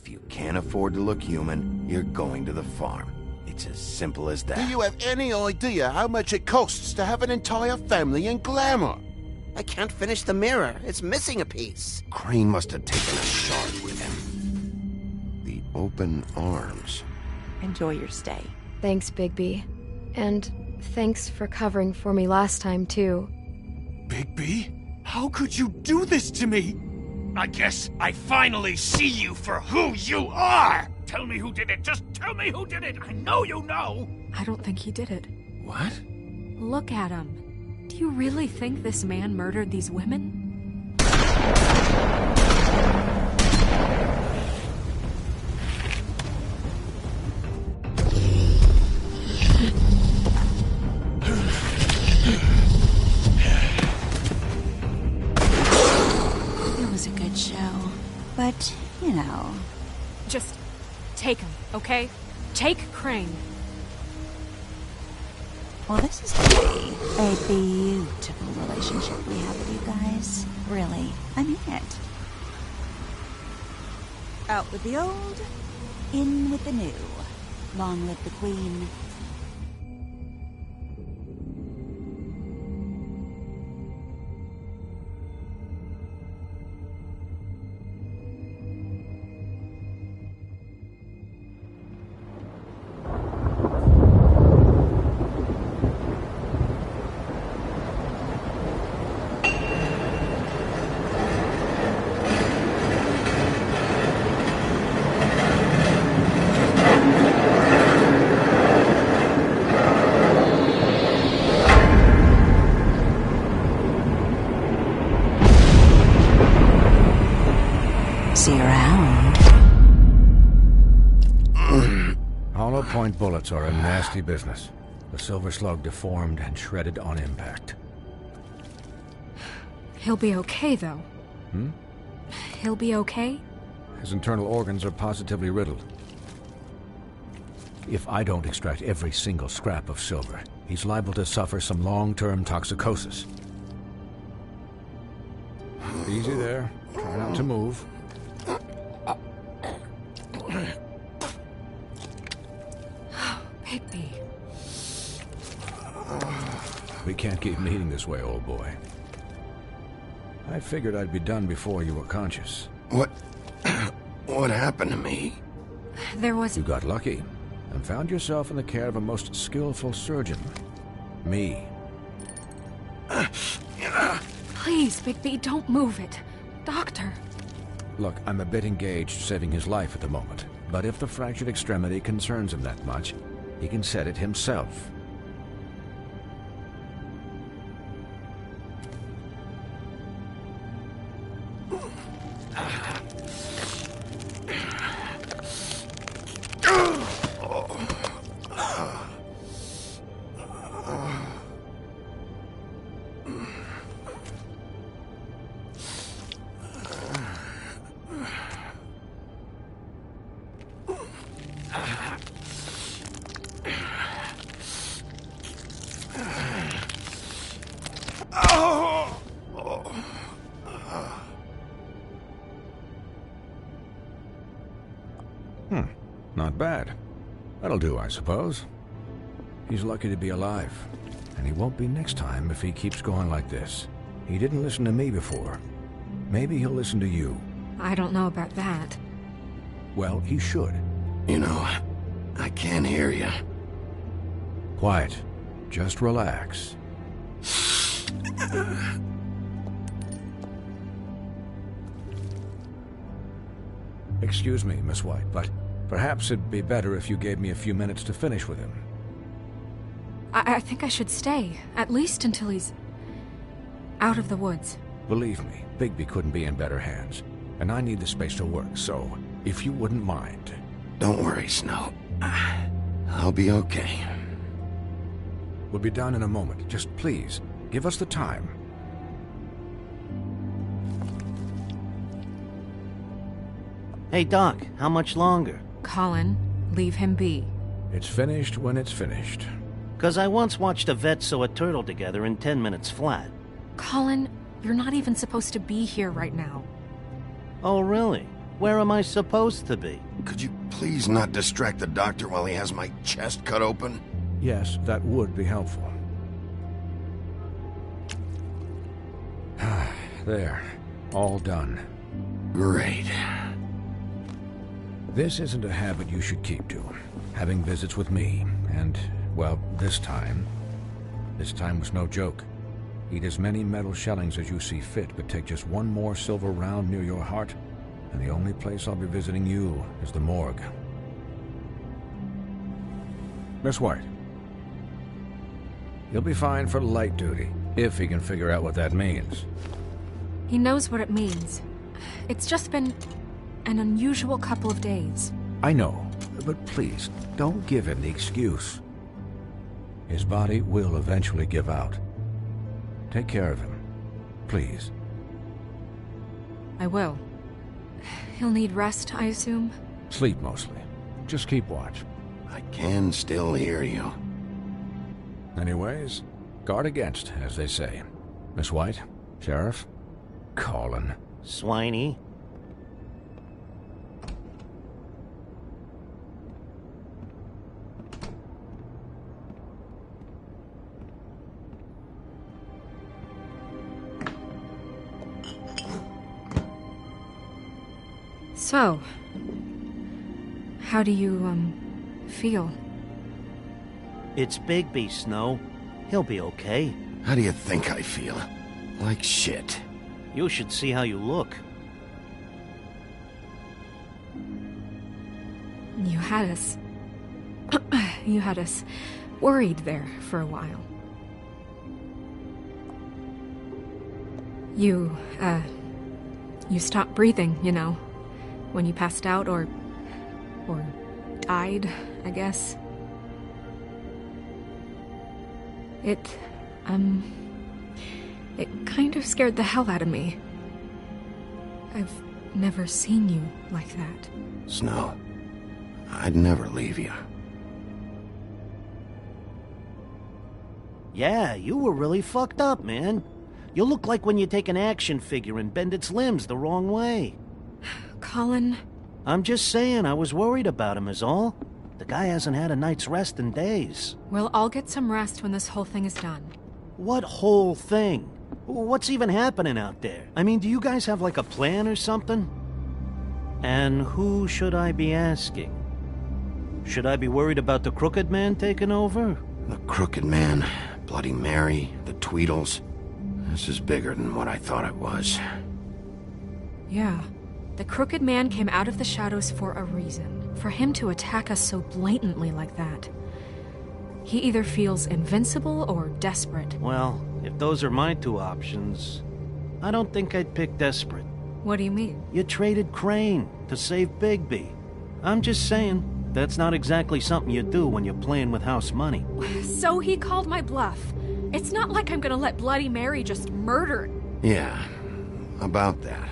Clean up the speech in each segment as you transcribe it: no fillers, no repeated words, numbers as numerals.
If you can't afford to look human, you're going to the farm. It's as simple as that. Do you have any idea how much it costs to have an entire family in Glamour? I can't finish the mirror. It's missing a piece. Crane must have taken a shard with him. The open arms. Enjoy your stay. Thanks, Bigby. And thanks for covering for me last time, too. Bigby? How could you do this to me? I guess I finally see you for who you are! Tell me who did it! Just tell me who did it! I know you know! I don't think he did it. What? Look at him. Do you really think this man murdered these women? It was a good show. But, you know... Just take him, okay? Take Crane. Well, this is really a beautiful relationship we have with you guys. Really. I mean it. Out with the old, in with the new. Long live the Queen. See you around. Hollow point bullets are a nasty business. The Silver Slug deformed and shredded on impact. He'll be okay, though. He'll be okay? His internal organs are positively riddled. If I don't extract every single scrap of silver, he's liable to suffer some long-term toxicosis. Easy there. Try not to move. Bigby. We can't keep meeting this way, old boy. I figured I'd be done before you were conscious. What happened to me? There was... You got lucky and found yourself in the care of a most skillful surgeon. Me. Please, Bigby, don't move it. Doctor. Look, I'm a bit engaged saving his life at the moment, but if the fractured extremity concerns him that much, he can set it himself. Not bad. That'll do, I suppose. He's lucky to be alive, and he won't be next time if he keeps going like this. He didn't listen to me before. Maybe he'll listen to you. I don't know about that. Well, he should. You know, I can't hear you. Quiet. Just relax. Excuse me, Miss White, but perhaps it'd be better if you gave me a few minutes to finish with him. I think I should stay, at least until he's out of the woods. Believe me, Bigby couldn't be in better hands, and I need the space to work, so if you wouldn't mind. Don't worry, Snow. I'll be okay. We'll be done in a moment. Just please, give us the time. Hey, Doc, how much longer? Colin, leave him be. It's finished when it's finished. 'Cause I once watched a vet sew a turtle together in 10 minutes flat. Colin, you're not even supposed to be here right now. Oh, really? Where am I supposed to be? Could you please not distract the doctor while he has my chest cut open? Yes, that would be helpful. There. All done. Great. This isn't a habit you should keep to. Having visits with me, and, well, this time was no joke. Eat as many metal shellings as you see fit, but take just one more silver round near your heart, and the only place I'll be visiting you is the morgue. Miss White. You'll be fine for light duty, if he can figure out what that means. He knows what it means. It's just been an unusual couple of days. I know, but please, don't give him the excuse. His body will eventually give out. Take care of him, please. I will. He'll need rest, I assume? Sleep mostly. Just keep watch. I can still hear you. Anyways, guard against, as they say. Miss White, Sheriff, Colin. Swiney. So, how do you, feel? It's Bigby, Snow. He'll be okay. How do you think I feel? Like shit. You should see how you look. You had us... you had us worried there for a while. You stopped breathing, you know, when you passed out or died, I guess. It kind of scared the hell out of me. I've never seen you like that. Snow, I'd never leave you. Yeah, you were really fucked up, man. You look like when you take an action figure and bend its limbs the wrong way. Colin... I'm just saying, I was worried about him is all. The guy hasn't had a night's rest in days. We'll all get some rest when this whole thing is done. What whole thing? What's even happening out there? I mean, do you guys have like a plan or something? And who should I be asking? Should I be worried about the Crooked Man taking over? The Crooked Man, Bloody Mary, the Tweedles. This is bigger than what I thought it was. Yeah. The Crooked Man came out of the shadows for a reason. For him to attack us so blatantly like that. He either feels invincible or desperate. Well, if those are my two options, I don't think I'd pick desperate. What do you mean? You traded Crane to save Bigby. I'm just saying, that's not exactly something you do when you're playing with house money. So he called my bluff. It's not like I'm gonna let Bloody Mary just murder... Yeah, about that.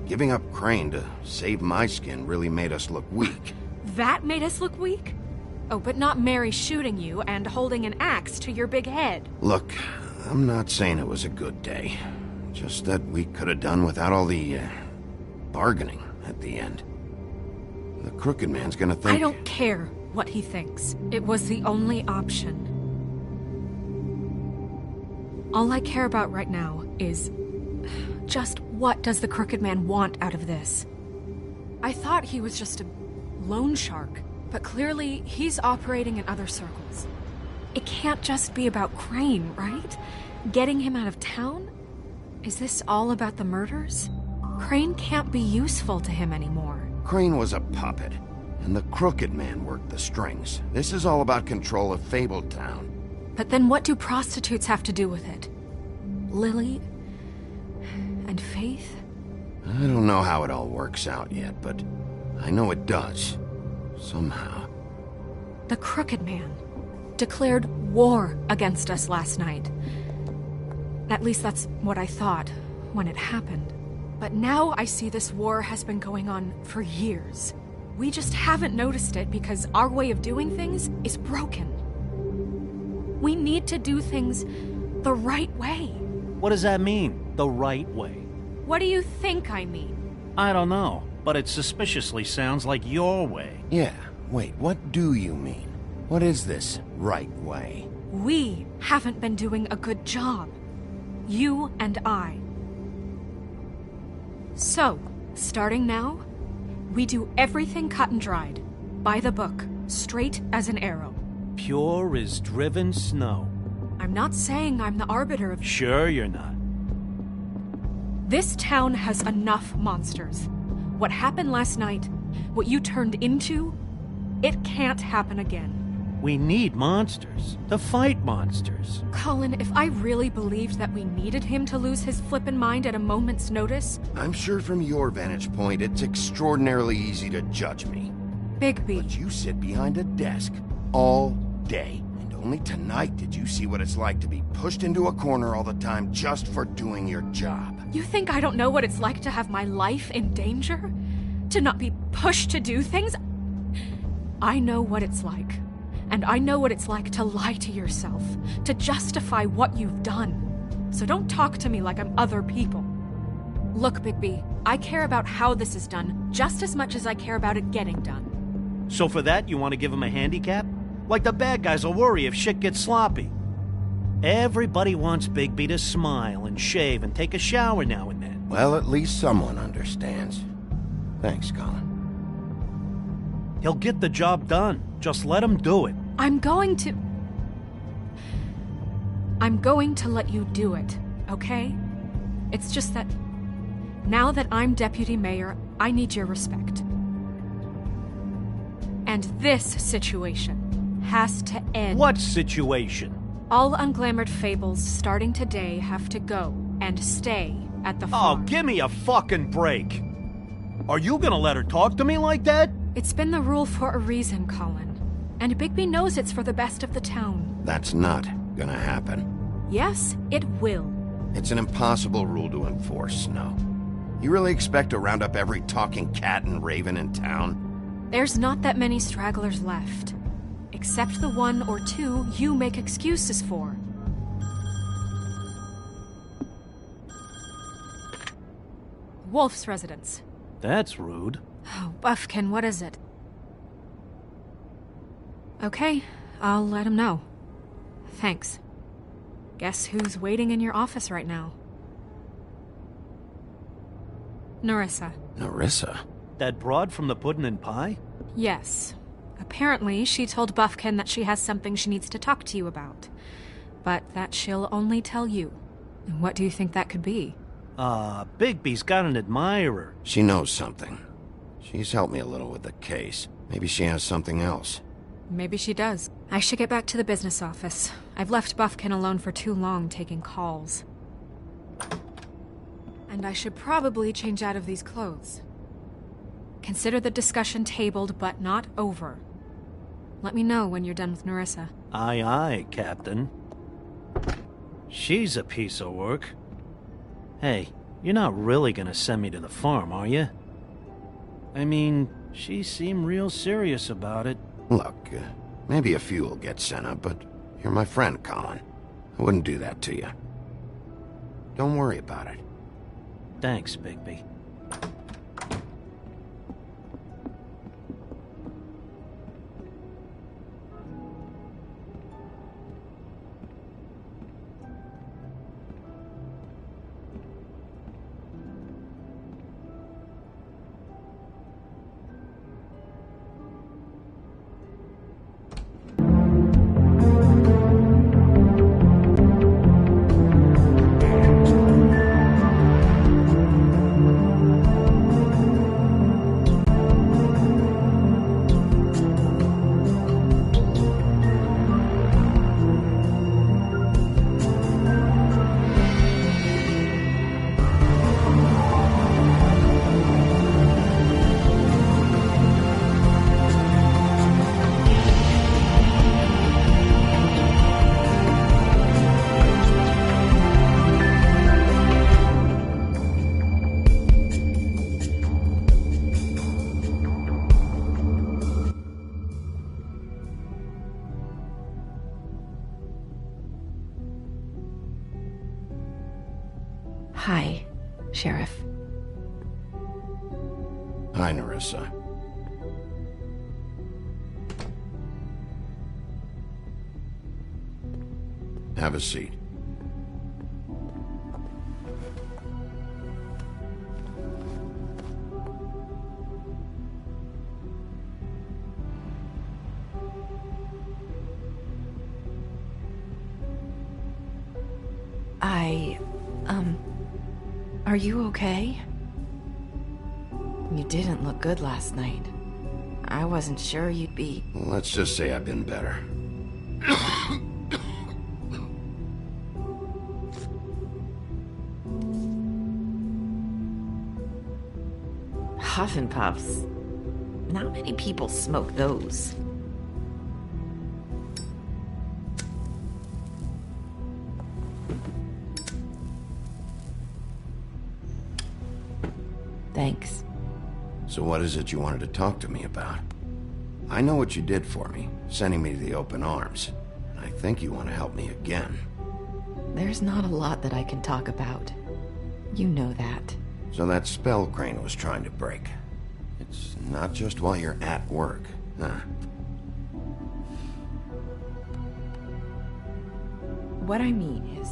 Giving up Crane to save my skin really made us look weak. That made us look weak? Oh, but not Mary shooting you and holding an axe to your big head. Look, I'm not saying it was a good day. Just that we could have done without all the, bargaining at the end. The Crooked Man's gonna think... I don't care what he thinks. It was the only option. All I care about right now is... just what does the Crooked Man want out of this? I thought he was just a loan shark, but clearly he's operating in other circles. It can't just be about Crane, right? Getting him out of town? Is this all about the murders? Crane can't be useful to him anymore. Crane was a puppet, and the Crooked Man worked the strings. This is all about control of Fabletown. But then what do prostitutes have to do with it? Lily? And Faith? I don't know how it all works out yet, but I know it does. Somehow. The Crooked Man declared war against us last night. At least that's what I thought when it happened. But now I see this war has been going on for years. We just haven't noticed it because our way of doing things is broken. We need to do things the right way. What does that mean, the right way? What do you think I mean? I don't know. but it suspiciously sounds like your way. Yeah, wait, what do you mean? What is this right way? We haven't been doing a good job. You and I. So, starting now, we do everything cut and dried. By the book, straight as an arrow. Pure as driven snow. I'm not saying I'm the arbiter of... Sure you're not. This town has enough monsters. What happened last night, what you turned into, it can't happen again. We need monsters. To fight monsters. Colin, if I really believed that we needed him to lose his flippin' mind at a moment's notice... I'm sure from your vantage point, it's extraordinarily easy to judge me. Bigby. But you sit behind a desk all day. And only tonight did you see what it's like to be pushed into a corner all the time just for doing your job. You think I don't know what it's like to have my life in danger? To not be pushed to do things? I know what it's like. And I know what it's like to lie to yourself, to justify what you've done. So don't talk to me like I'm other people. Look, Bigby, I care about how this is done just as much as I care about it getting done. So for that, you want to give him a handicap? Like the bad guys will worry if shit gets sloppy. Everybody wants Bigby to smile and shave and take a shower now and then. Well, at least someone understands. Thanks, Colin. He'll get the job done. Just let him do it. I'm going to let you do it, okay? It's just that now that I'm deputy mayor, I need your respect. And this situation has to end. What situation? All unglamored fables starting today have to go and stay at the Oh, farm. give me a fucking break. Are you gonna let her talk to me like that? It's been the rule for a reason, Colin. And Bigby knows it's for the best of the town. That's not gonna happen. Yes, it will. It's an impossible rule to enforce, Snow. You really expect to round up every talking cat and raven in town? There's not that many stragglers left. Except the one or two you make excuses for. Wolf's residence. That's rude. Oh, Buffkin, what is it? Okay, I'll let him know. Thanks. Guess who's waiting in your office right now? Nerissa. Nerissa? That broad from the Puddin' and Pie? Yes. Apparently, she told Buffkin that she has something she needs to talk to you about. But that she'll only tell you. And what do you think that could be? Bigby's got an admirer. She knows something. She's helped me a little with the case. Maybe she has something else. Maybe she does. I should get back to the business office. I've left Buffkin alone for too long taking calls. And I should probably change out of these clothes. Consider the discussion tabled, but not over. Let me know when you're done with Nerissa. Aye, aye, Captain. She's a piece of work. Hey, you're not really gonna send me to the farm, are you? I mean, she seemed real serious about it. Look, maybe a few will get sent up, but you're my friend, Colin. I wouldn't do that to you. Don't worry about it. Thanks, Bigby. Hi, Sheriff. Hi, Nerissa. Have a seat. Are you okay? You didn't look good last night. I wasn't sure you'd be... Let's just say I've been better. Huff and Puffs. Not many people smoke those. Thanks. So what is it you wanted to talk to me about? I know what you did for me, sending me to the Open Arms. And I think you want to help me again. There's not a lot that I can talk about. You know that. So that spell Crane was trying to break. It's not just while you're at work, huh? What I mean is,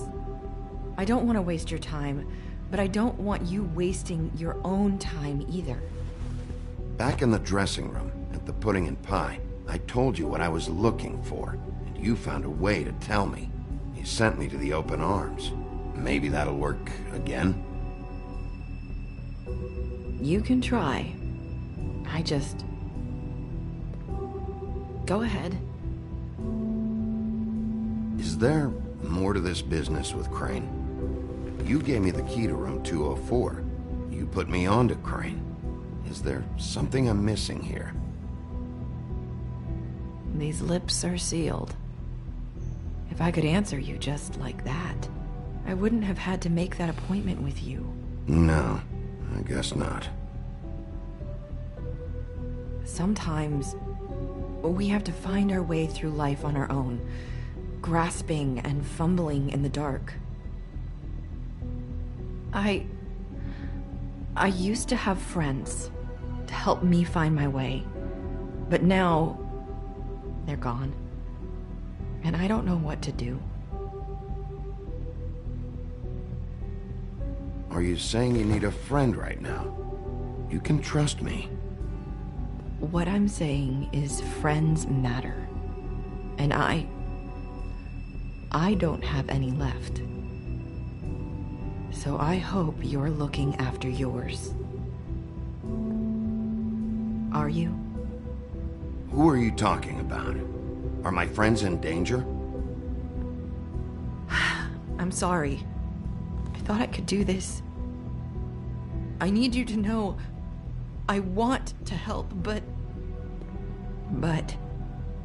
I don't want to waste your time, but I don't want you wasting your own time either. Back in the dressing room, at the Pudding and Pie, I told you what I was looking for, and you found a way to tell me. You sent me to the Open Arms. Maybe that'll work again? You can try. I just... Go ahead. Is there more to this business with Crane? You gave me the key to room 204. You put me on to Crane. Is there something I'm missing here? These lips are sealed. If I could answer you just like that, I wouldn't have had to make that appointment with you. No, I guess not. Sometimes we have to find our way through life on our own, grasping and fumbling in the dark. I used to have friends to help me find my way, but now they're gone, and I don't know what to do. Are you saying you need a friend right now? You can trust me. What I'm saying is friends matter, and I don't have any left. So I hope you're looking after yours. Are you? Who are you talking about? Are my friends in danger? I'm sorry. I thought I could do this. I need you to know I want to help, but...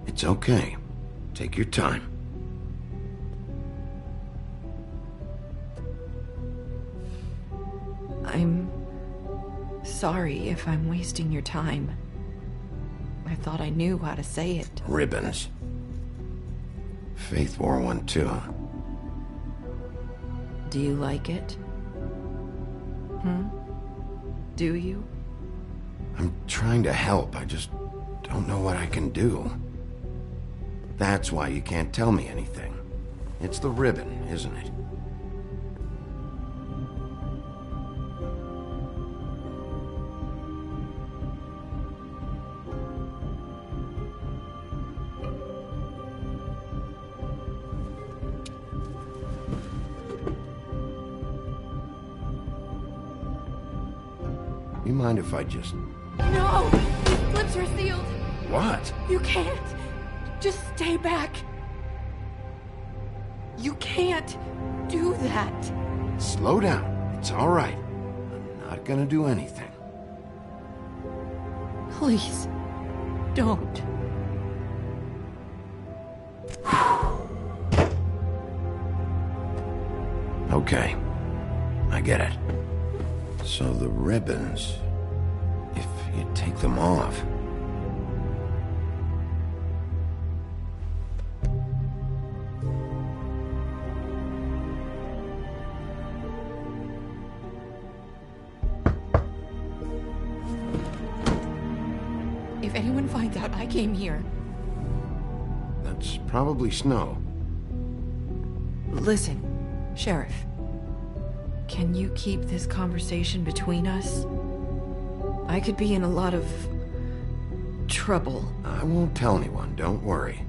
It's okay. Take your time. I'm sorry if I'm wasting your time. I thought I knew how to say it. Ribbons. Faith wore one too. Do you like it? Do you? I'm trying to help, I just don't know what I can do. That's why you can't tell me anything. It's the ribbon, isn't it? You mind if I just... No! Lips are sealed! What? You can't! Just stay back! You can't do that! Slow down. It's all right. I'm not gonna do anything. Please, don't. Okay. I get it. So the ribbons... if you take them off... If anyone finds out I came here... That's probably Snow. Listen, Sheriff. Can you keep this conversation between us? I could be in a lot of... trouble. I won't tell anyone, don't worry.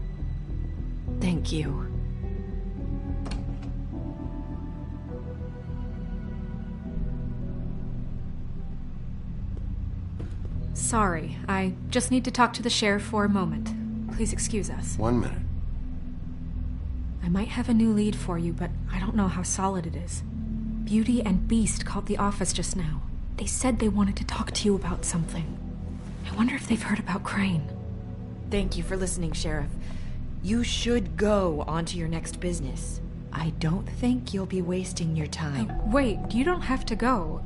Thank you. Sorry, I just need to talk to the sheriff for a moment. Please excuse us. 1 minute. I might have a new lead for you, but I don't know how solid it is. Beauty and Beast called the office just now. They said they wanted to talk to you about something. I wonder if they've heard about Crane. Thank you for listening, Sheriff. You should go on to your next business. I don't think you'll be wasting your time. Wait, you don't have to go.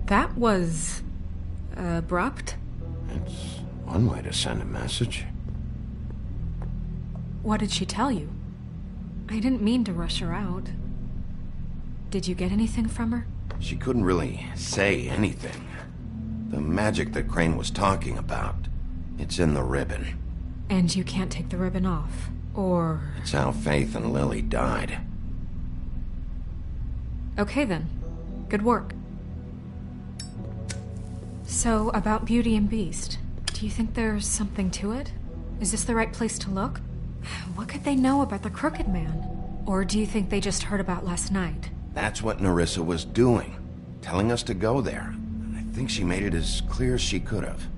That was... abrupt? It's one way to send a message. What did she tell you? I didn't mean to rush her out. Did you get anything from her? She couldn't really say anything. The magic that Crane was talking about, it's in the ribbon. And you can't take the ribbon off, or... It's how Faith and Lily died. Okay then. Good work. So, about Beauty and Beast, do you think there's something to it? Is this the right place to look? What could they know about the Crooked Man? Or do you think they just heard about last night? That's what Nerissa was doing, telling us to go there. I think she made it as clear as she could have.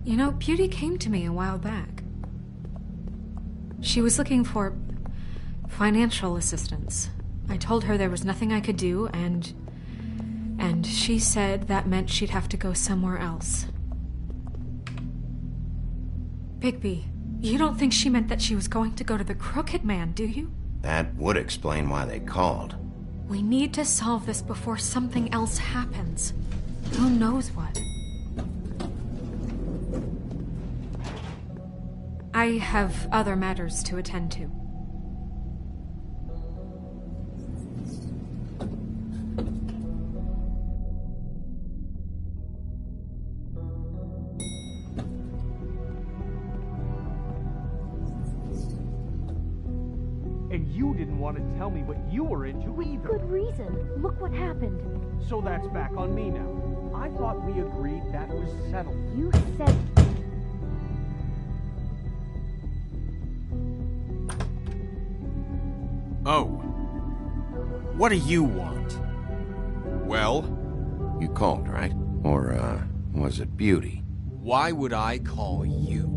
You know, Beauty came to me a while back. She was looking for financial assistance. I told her there was nothing I could do, and she said that meant she'd have to go somewhere else. Bigby, you don't think she meant that she was going to go to the Crooked Man, do you? That would explain why they called. We need to solve this before something else happens. Who knows what? I have other matters to attend to. And you didn't want to tell me what you were into either. Good reason. Look what happened. So that's back on me now. I thought we agreed that was settled. You said... Oh. What do you want? Well? You called, right? Or, was it Beauty? Why would I call you?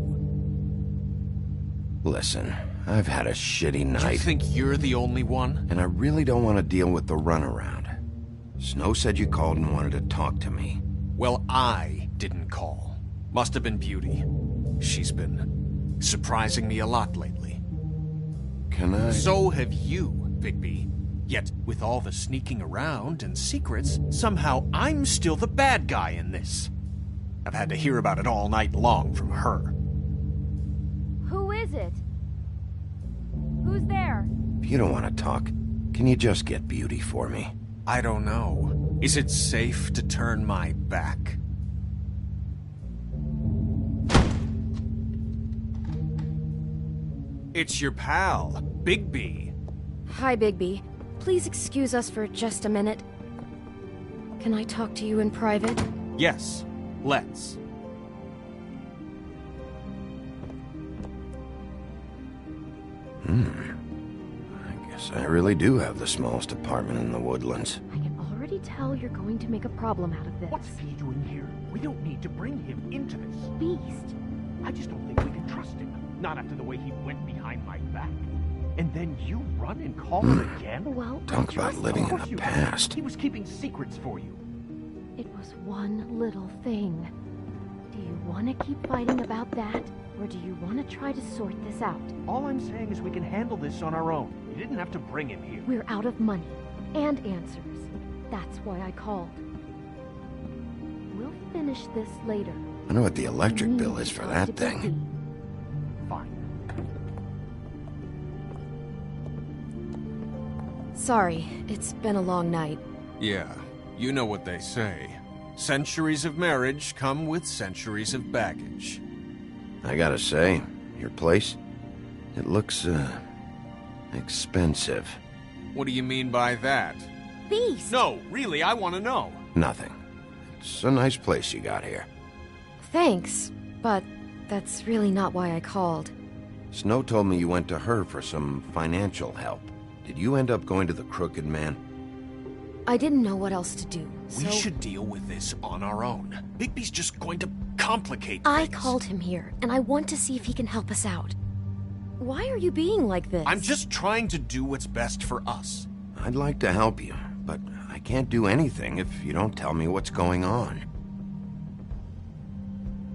Listen, I've had a shitty night. You think you're the only one? And I really don't want to deal with the runaround. Snow said you called and wanted to talk to me. Well, I didn't call. Must have been Beauty. She's been surprising me a lot lately. Can I... So have you, Bigby. Yet, with all the sneaking around and secrets, somehow I'm still the bad guy in this. I've had to hear about it all night long from her. Who is it? Who's there? If you don't want to talk, can you just get Beauty for me? I don't know. Is it safe to turn my back? It's your pal, Bigby. Hi, Bigby. Please excuse us for just a minute. Can I talk to you in private? Yes, let's. I guess I really do have the smallest apartment in the Woodlands. I can already tell you're going to make a problem out of this. What's he doing here? We don't need to bring him into this. Beast? I just don't think we can trust him. Not after the way he went behind my back. And then you run and call him again? Well, Talk about living in Of course the you did. past. He was keeping secrets for you. it was one little thing. Do you want to keep fighting about that, or do you want to try to sort this out? All I'm saying is we can handle this on our own. You didn't have to bring him here. We're out of money and answers. That's why I called. We'll finish this later. I know what the electric bill is for that To thing. Fine. Sorry, it's been a long night. Yeah, you know what they say. Centuries of marriage come with centuries of baggage. I gotta say, your place, it looks, expensive. What do you mean by that? Beast! No, really, I want to know. Nothing. It's a nice place you got here. Thanks, but that's really not why I called. Snow told me you went to her for some financial help. Did you end up going to the Crooked Man? I didn't know what else to do, so... We should deal with this on our own. Bigby's just going to complicate I things. called him here, and I want to see if he can help us out. Why are you being like this? I'm just trying to do what's best for us. I'd like to help you, but I can't do anything if you don't tell me what's going on.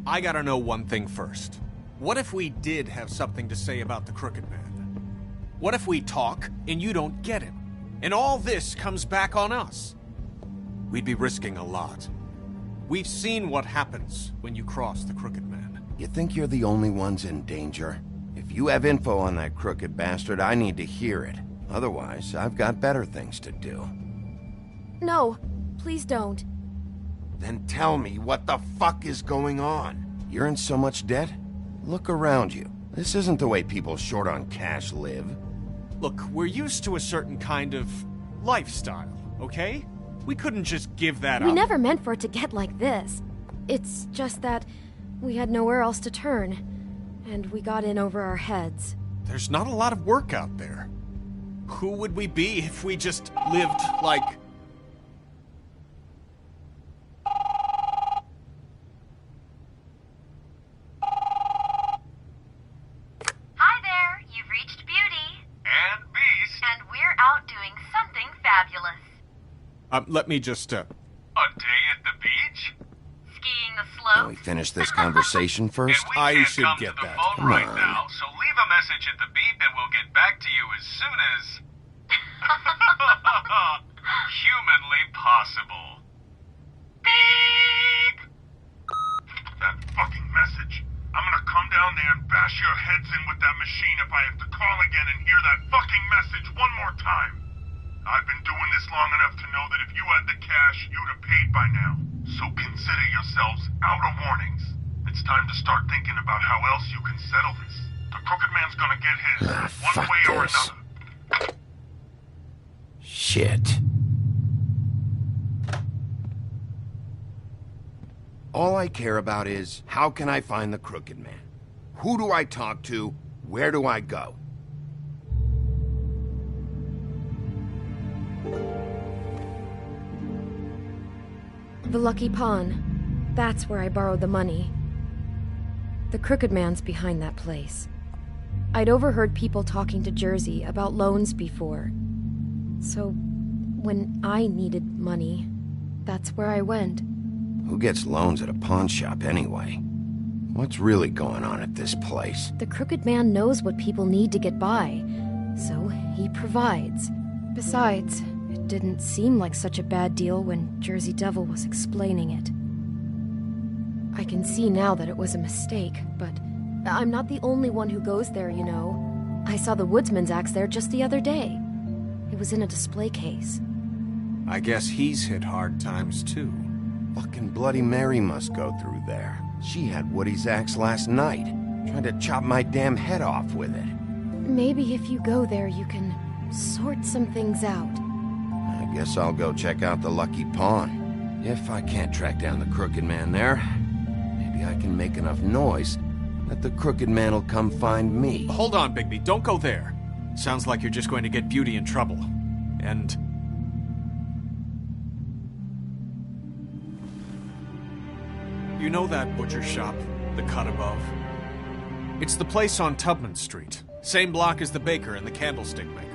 I gotta know one thing first. What if we did have something to say about the Crooked Man? What if we talk and you don't get him? And all this comes back on us? We'd be risking a lot. We've seen what happens when you cross the Crooked Man. You think you're the only ones in danger? If you have info on that crooked bastard, I need to hear it. Otherwise, I've got better things to do. No, please don't. Then tell me what the fuck is going on. You're in so much debt? Look around you. This isn't the way people short on cash live. Look, we're used to a certain kind of lifestyle, okay? We couldn't just give that up. We never meant for it to get like this. It's just that we had nowhere else to turn, and we got in over our heads. There's not a lot of work out there. Who would we be if we just lived like... Hi there, you've reached Beauty. And Beast. And we're out doing something fabulous. Let me just, A day at the beach? Skiing the slopes? Can we finish this conversation first? I should get that. Come right on. Now, so leave a message at the beep and we'll get back to you as soon as... humanly possible. Beep! That fucking message. I'm gonna come down there and bash your heads in with that machine if I have to call again and hear that fucking message one more time. I've been doing this long enough to know that if you had the cash, you'd have paid by now. So consider yourselves out of warnings. It's time to start thinking about how else you can settle this. The Crooked Man's gonna get his, one way or another. Shit. All I care about is, how can I find the Crooked Man? Who do I talk to? Where do I go? The Lucky Pawn. That's where I borrowed the money. The Crooked Man's behind that place. I'd overheard people talking to Jersey about loans before. So, when I needed money, that's where I went. Who gets loans at a pawn shop anyway? What's really going on at this place? The Crooked Man knows what people need to get by, so he provides. Besides, it didn't seem like such a bad deal when Jersey Devil was explaining it. I can see now that it was a mistake, but I'm not the only one who goes there, you know. I saw the Woodsman's axe there just the other day. It was in a display case. I guess he's hit hard times too. Fucking Bloody Mary must go through there. She had Woody's axe last night, trying to chop my damn head off with it. Maybe if you go there, you can sort some things out. I guess I'll go check out the Lucky Pawn. If I can't track down the Crooked Man there, maybe I can make enough noise that the Crooked Man will come find me. Hold on, Bigby. Don't go there. Sounds like you're just going to get Beauty in trouble. And... you know that butcher shop, the cut above? It's the place on Tubman Street. Same block as the baker and the candlestick maker.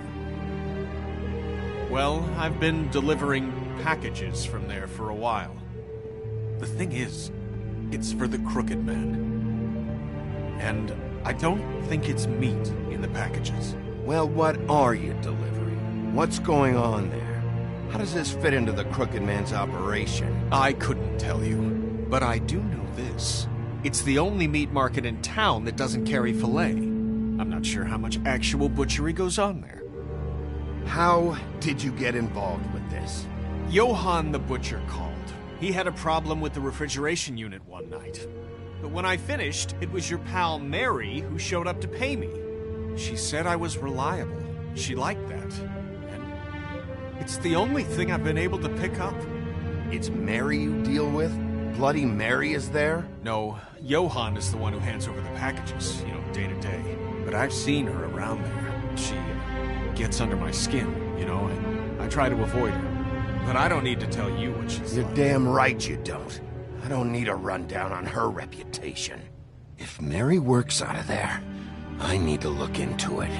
Well, I've been delivering packages from there for a while. The thing is, it's for the Crooked Man. And I don't think it's meat in the packages. Well, what are you delivering? What's going on there? How does this fit into the Crooked Man's operation? I couldn't tell you. But I do know this. It's the only meat market in town that doesn't carry filet. I'm not sure how much actual butchery goes on there. How did you get involved with this? Johann the Butcher called. He had a problem with the refrigeration unit one night. But when I finished, it was your pal Mary who showed up to pay me. She said I was reliable. She liked that. And it's the only thing I've been able to pick up. It's Mary you deal with? Bloody Mary is there? No, Johann is the one who hands over the packages, day to day. But I've seen her around there. She gets under my skin, and I try to avoid her. But I don't need to tell you what she's You're like. damn right you don't. I don't need a rundown on her reputation. If Mary works out of there, I need to look into it.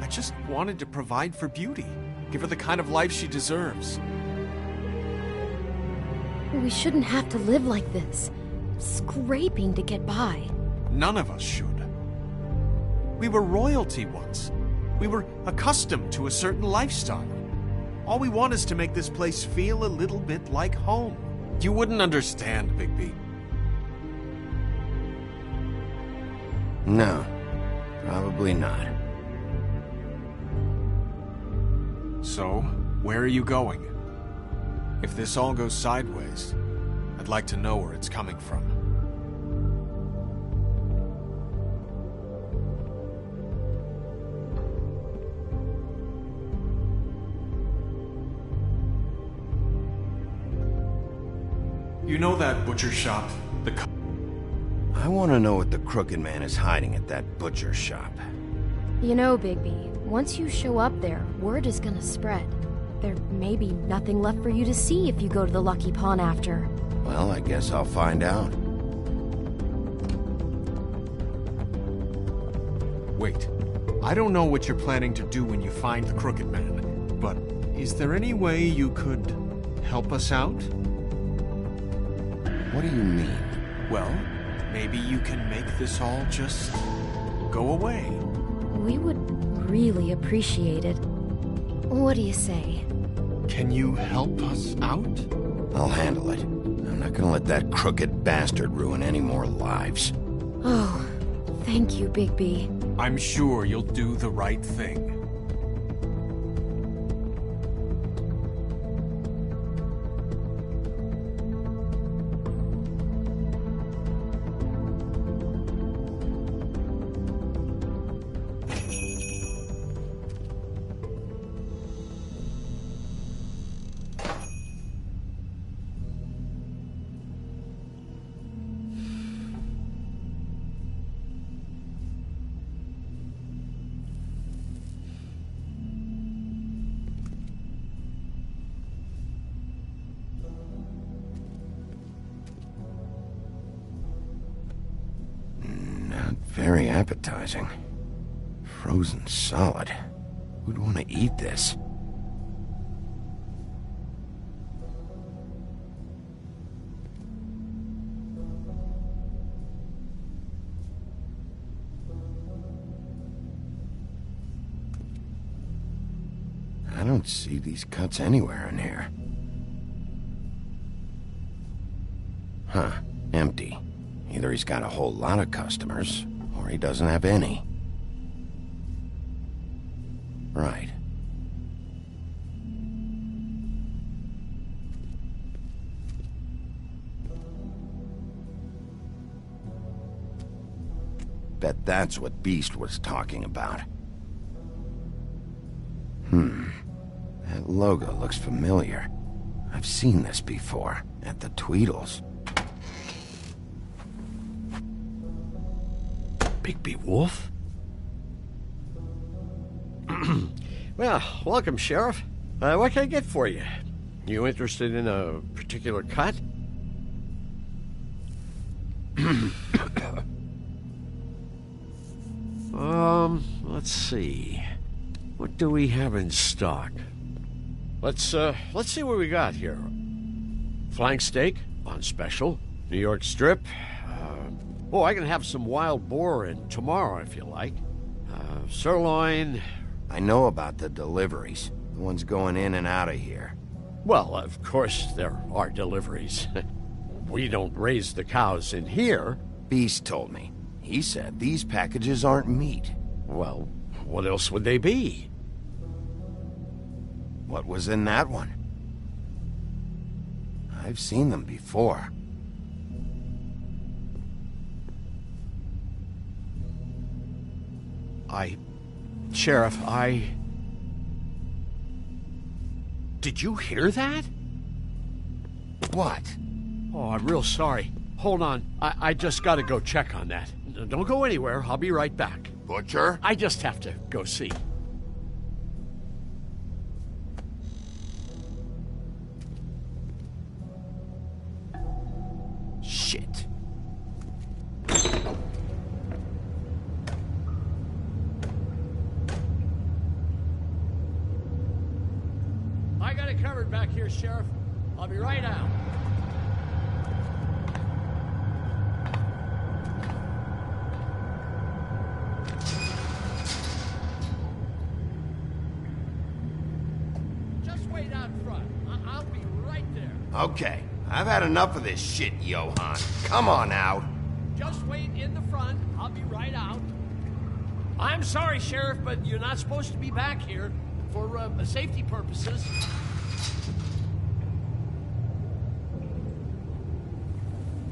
I just wanted to provide for Beauty. Give her the kind of life she deserves. We shouldn't have to live like this, scraping to get by. None of us should. We were royalty once. We were accustomed to a certain lifestyle. All we want is to make this place feel a little bit like home. You wouldn't understand, Bigby. No, probably not. So, where are you going? If this all goes sideways, I'd like to know where it's coming from. You know that butcher shop? I want to know what the Crooked Man is hiding at that butcher shop. You know, Bigby, once you show up there, word is gonna spread. There may be nothing left for you to see if you go to the Lucky Pawn after. Well, I guess I'll find out. Wait. I don't know what you're planning to do when you find the Crooked Man, but is there any way you could help us out? What do you mean? Well, maybe you can make this all just go away. We would really appreciate it. What do you say? Can you help us out? I'll handle it. I'm not gonna let that crooked bastard ruin any more lives. Oh, thank you, Bigby. I'm sure you'll do the right thing. Very appetizing. Frozen solid. Who'd want to eat this? I don't see these cuts anywhere in here. Huh. Empty. Either he's got a whole lot of customers, or he doesn't have any. Right. Bet that's what Beast was talking about. That logo looks familiar. I've seen this before, at the Tweedles. Bigby Wolf? Well, welcome, Sheriff. What can I get for you? You interested in a particular cut? Let's see. What do we have in stock? Let's see what we got here. Flank steak on special. New York strip. I can have some wild boar in tomorrow if you like. Sirloin. I know about the deliveries. The ones going in and out of here. Well, of course there are deliveries. We don't raise the cows in here. Beast told me. He said these packages aren't meat. Well, What else would they be? What was in that one? I've seen them before. Sheriff, Did you hear that? What? Oh, I'm real sorry. Hold on. I just gotta go check on that. Don't go anywhere. I'll be right back. Butcher? I just have to go see. Shit. I got it covered back here, Sheriff. I'll be right out. Just wait out front. I'll be right there. Okay, I've had enough of this shit, Johann. Come on out. Just wait in the front. I'll be right out. I'm sorry, Sheriff, but you're not supposed to be back here for safety purposes.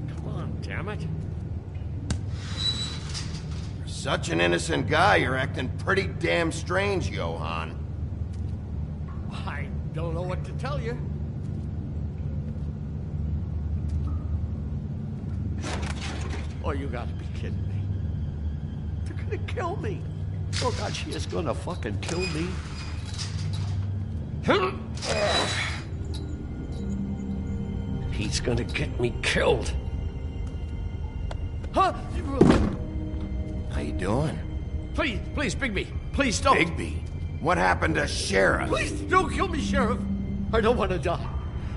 Come on, damn it. For such an innocent guy, you're acting pretty damn strange, Johann. I don't know what to tell you. Oh, you gotta be kidding me. They're gonna kill me. Oh, God, she is gonna fucking kill me. He's gonna get me killed. Huh? How you doing? Please, Bigby. Please don't. Bigby? What happened to Sheriff? Please don't kill me, Sheriff. I don't want to die.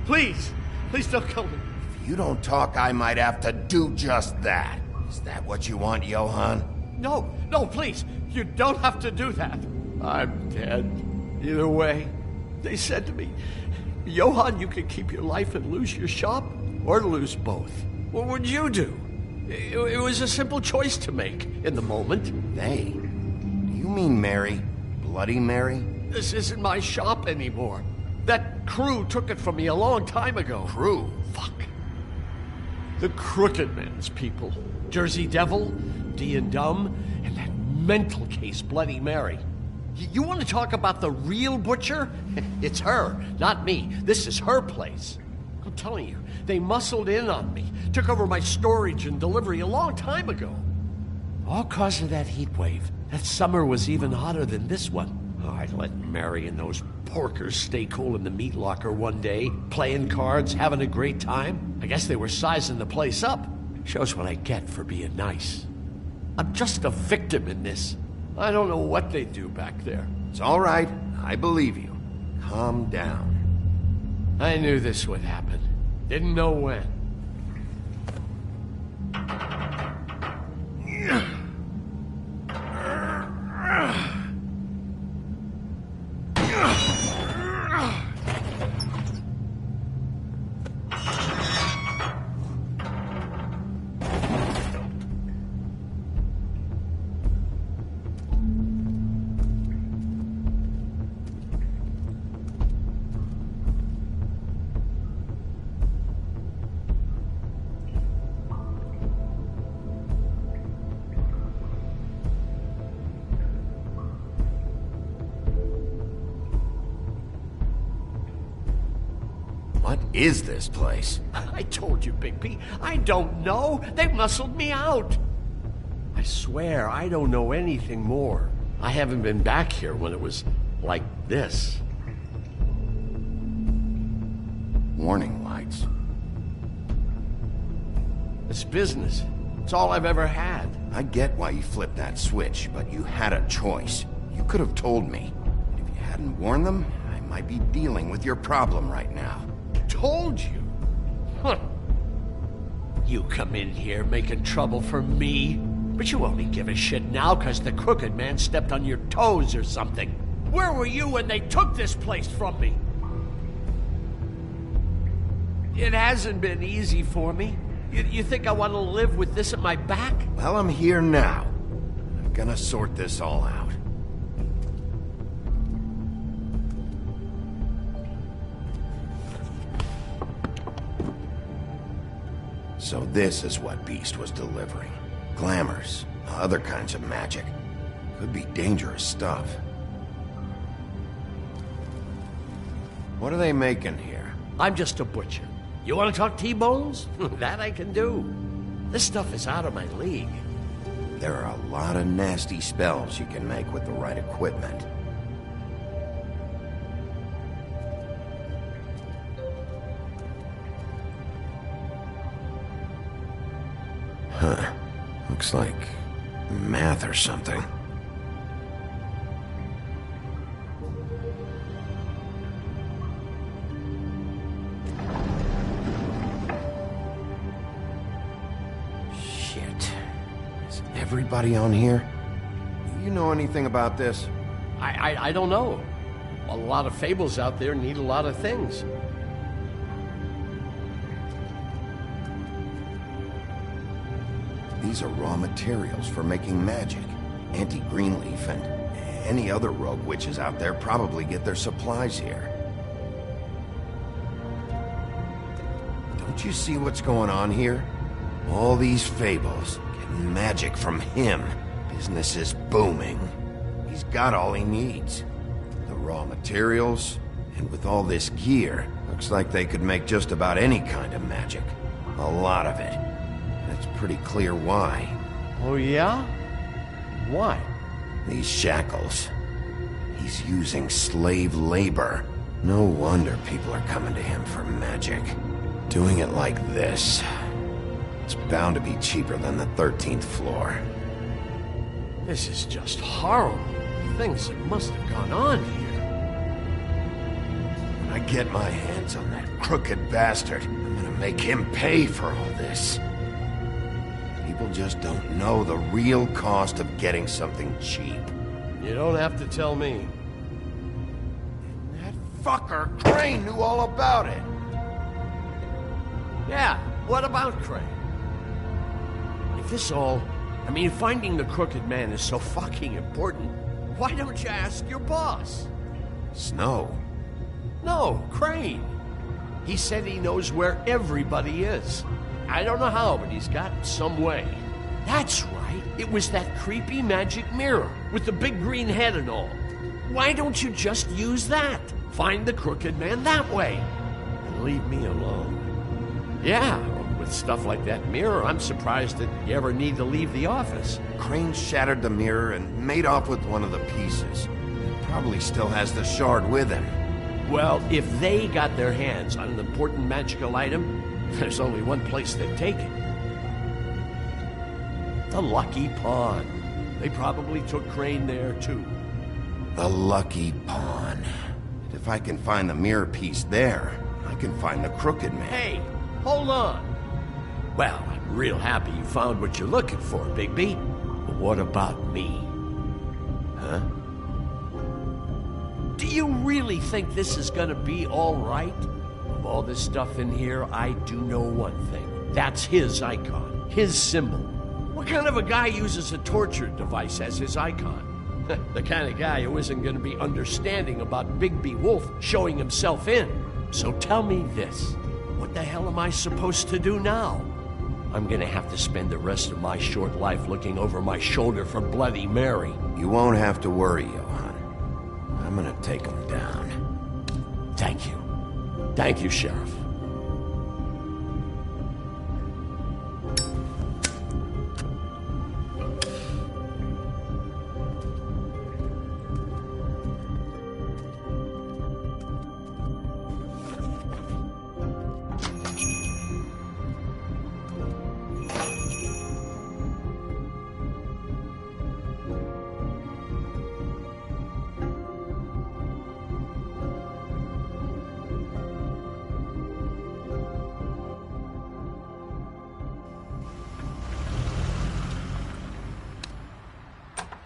Please don't kill me. If you don't talk, I might have to do just that. Is that what you want, Johann? No, please. You don't have to do that. I'm dead. Either way. They said to me, Johann, you can keep your life and lose your shop, or lose both. What would you do? It was a simple choice to make in the moment. They? Do you mean Mary? Bloody Mary? This isn't my shop anymore. That crew took it from me a long time ago. Crew? Fuck. The Crooked Man's people. Jersey Devil, D and Dumb, and that mental case, Bloody Mary. You want to talk about the real butcher? It's her, not me. This is her place. I'm telling you, they muscled in on me, took over my storage and delivery a long time ago. All cause of that heat wave. That summer was even hotter than this one. Oh, I'd let Mary and those porkers stay cool in the meat locker one day, playing cards, having a great time. I guess they were sizing the place up. Shows what I get for being nice. I'm just a victim in this. I don't know what they do back there. It's all right. I believe you. Calm down. I knew this would happen. Didn't know when. What is this place? I told you, Bigby. I don't know. They muscled me out. I swear, I don't know anything more. I haven't been back here when it was like this. Warning lights. It's business. It's all I've ever had. I get why you flipped that switch, but you had a choice. You could have told me. And if you hadn't warned them, I might be dealing with your problem right now. Told you? Huh. You come in here making trouble for me, but you only give a shit now because the Crooked Man stepped on your toes or something. Where were you when they took this place from me? It hasn't been easy for me. You think I want to live with this at my back? Well, I'm here now. I'm gonna sort this all out. So this is what Beast was delivering. Glamours, other kinds of magic. Could be dangerous stuff. What are they making here? I'm just a butcher. You want to talk T-bones? That I can do. This stuff is out of my league. There are a lot of nasty spells you can make with the right equipment. Huh. Looks like math or something. Shit. Is everybody on here? You know anything about this? I don't know. A lot of fables out there need a lot of things. These are raw materials for making magic. Auntie Greenleaf and any other rogue witches out there probably get their supplies here. Don't you see what's going on here? All these fables getting magic from him. Business is booming. He's got all he needs. The raw materials, and with all this gear, looks like they could make just about any kind of magic. A lot of it. It's pretty clear why. Oh, yeah? Why? These shackles. He's using slave labor. No wonder people are coming to him for magic. Doing it like this. It's bound to be cheaper than the 13th floor. This is just horrible. Things that must have gone on here. When I get my hands on that crooked bastard, I'm gonna make him pay for all this. People just don't know the real cost of getting something cheap. You don't have to tell me. That fucker Crane knew all about it. Yeah, what about Crane? If this all... I mean, finding the Crooked Man is so fucking important, why don't you ask your boss? Snow? No, Crane. He said he knows where everybody is. I don't know how, but he's got some way. That's right. It was that creepy magic mirror with the big green head and all. Why don't you just use that? Find the Crooked Man that way. And leave me alone. Yeah, with stuff like that mirror, I'm surprised that you ever need to leave the office. Crane shattered the mirror and made off with one of the pieces. He probably still has the shard with him. Well, if they got their hands on an important magical item, there's only one place they'd take it. The Lucky Pawn. They probably took Crane there, too. The Lucky Pawn. If I can find the mirror piece there, I can find the Crooked Man. Hey, hold on. Well, I'm real happy you found what you're looking for, Bigby. But what about me? Huh? Do you really think this is gonna be all right? Of all this stuff in here, I do know one thing. That's his icon, his symbol. What kind of a guy uses a torture device as his icon? The kind of guy who isn't gonna be understanding about Bigby Wolf showing himself in. So tell me this. What the hell am I supposed to do now? I'm gonna have to spend the rest of my short life looking over my shoulder for Bloody Mary. You won't have to worry, Johann. I'm gonna take him down. Thank you. Thank you, Sheriff.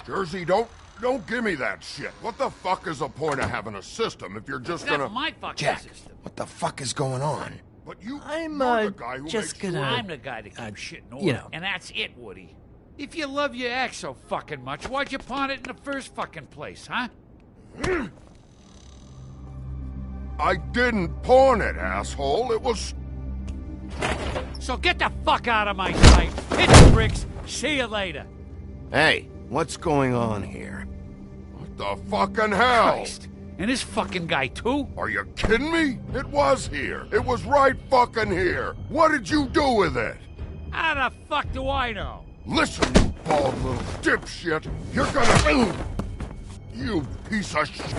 Jersey, don't give me that shit. What the fuck is the point of having a system if you're just gonna... That's my fucking Jack, system. what the fuck is going on? But you're the guy who just makes gonna... sure... I'm the guy that keeps shit in order. you know. And that's it, Woody. If you love your ex so fucking much, why'd you pawn it in the first fucking place, huh? I didn't pawn it, asshole. It was... So get the fuck out of my sight. Hit the bricks. See you later. Hey, what's going on here? What the fucking hell? Christ. And this fucking guy, too? Are you kidding me? It was here. It was right fucking here. What did you do with it? How the fuck do I know? Listen, you bald little dipshit. You're gonna... You piece of shit.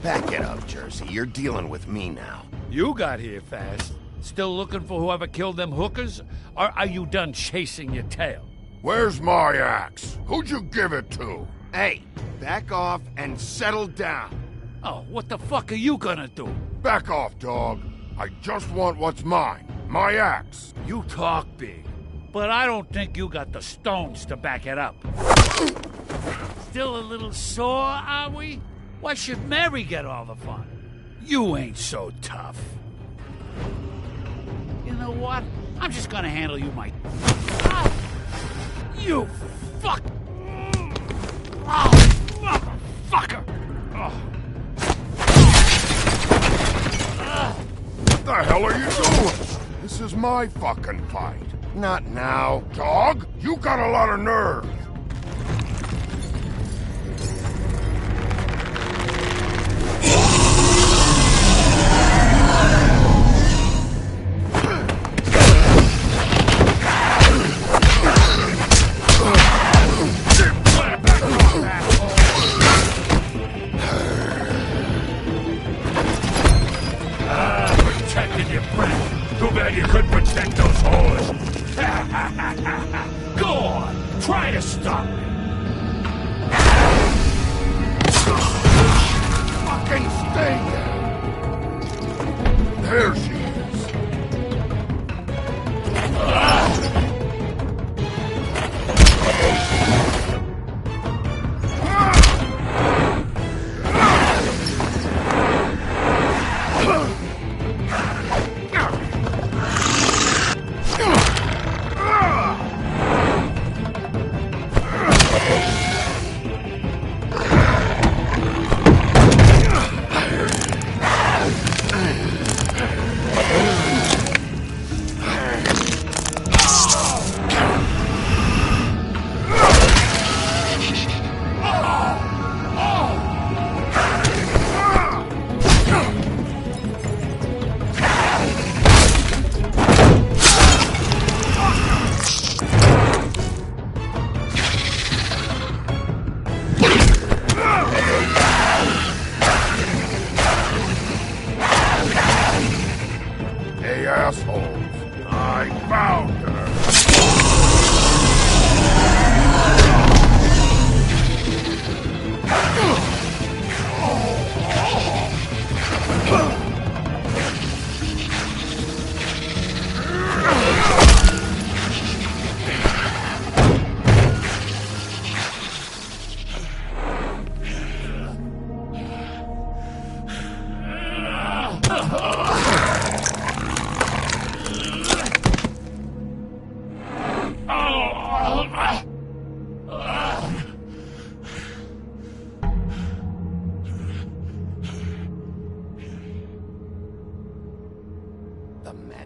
Back it up, Jersey. You're dealing with me now. You got here fast. Still looking for whoever killed them hookers? Or are you done chasing your tail? Where's my axe? Who'd you give it to? Hey, back off and settle down. Oh, what the fuck are you gonna do? Back off, dog. I just want what's mine. My axe. You talk big, but I don't think you got the stones to back it up. Still a little sore, are we? Why should Mary get all the fun? You ain't so tough. You know what? I'm just gonna handle you my... Ah! You fuck! Oh, motherfucker! Oh. What the hell are you doing? This is my fucking fight. Not now. Dog, you got a lot of nerve.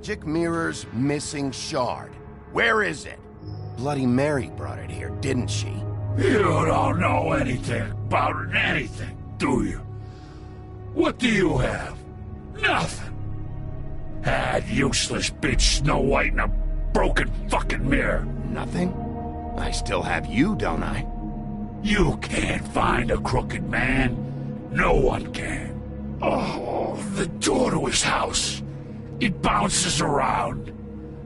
Magic Mirror's missing shard. Where is it? Bloody Mary brought it here, didn't she? You don't know anything about anything, do you? What do you have? Nothing. That useless bitch Snow White in a broken fucking mirror. Nothing? I still have you, don't I? You can't find a crooked man. No one can. Oh, the door to his house. It bounces around.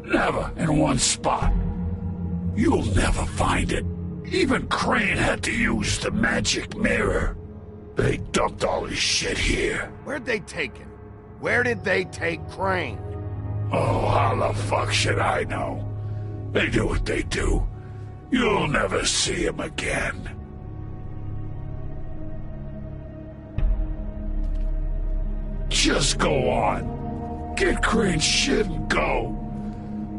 Never in one spot. You'll never find it. Even Crane had to use the magic mirror. They dumped all his shit here. Where'd they take him? Where did they take Crane? Oh, how the fuck should I know? They do what they do. You'll never see him again. Just go on. Get Crane's shit and go.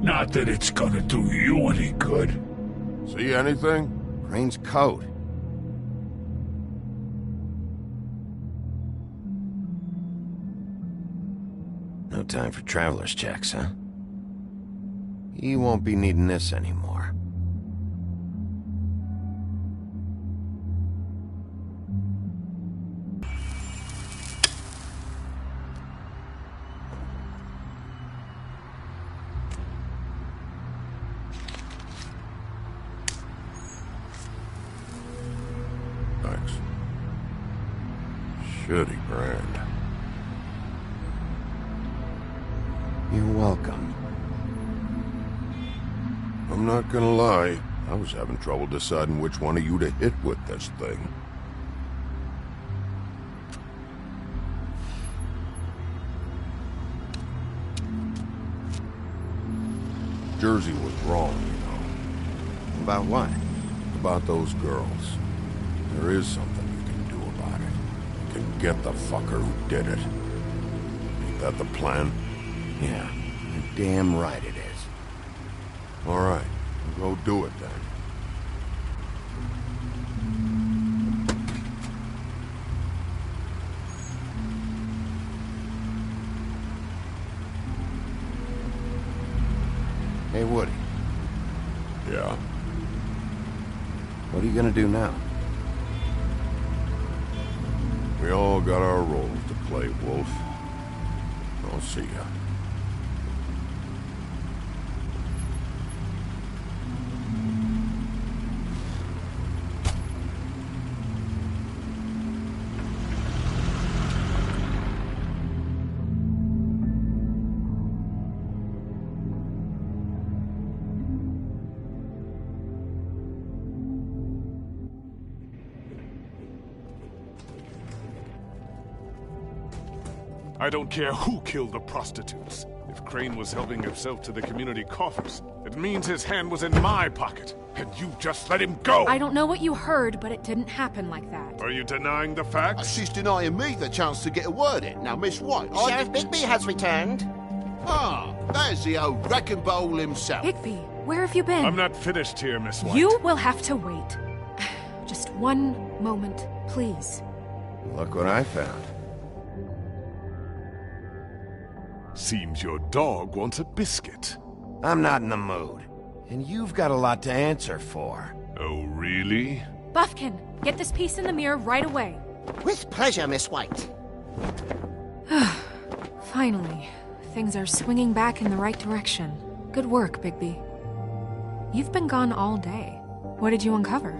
Not that it's gonna do you any good. See anything? Crane's coat. No time for traveler's checks, huh? You won't be needing this anymore. Thanks. Shitty brand. You're welcome. I'm not gonna lie, I was having trouble deciding which one of you to hit with this thing. Jersey was wrong, you know. About what? About those girls. There is something you can do about it. You can get the fucker who did it. Ain't that the plan? Yeah, you're damn right it is. All right, go do it then. Hey, Woody. Yeah? What are you gonna do now? We all got our roles to play, Wolf. I'll see ya. I don't care who killed the prostitutes. If Crane was helping himself to the community coffers, it means his hand was in my pocket, and you just let him go! I don't know what you heard, but it didn't happen like that. Are you denying the facts? She's denying me the chance to get a word in. Now, Miss White, Sheriff Bigby has returned. Ah, there's the old wrecking bowl himself. Bigby, where have you been? I'm not finished here, Miss White. You will have to wait. Just one moment, please. Look what I found. Seems your dog wants a biscuit. I'm not in the mood. And you've got a lot to answer for. Oh, really? Buffkin, get this piece in the mirror right away. With pleasure, Miss White. Finally, things are swinging back in the right direction. Good work, Bigby. You've been gone all day. What did you uncover?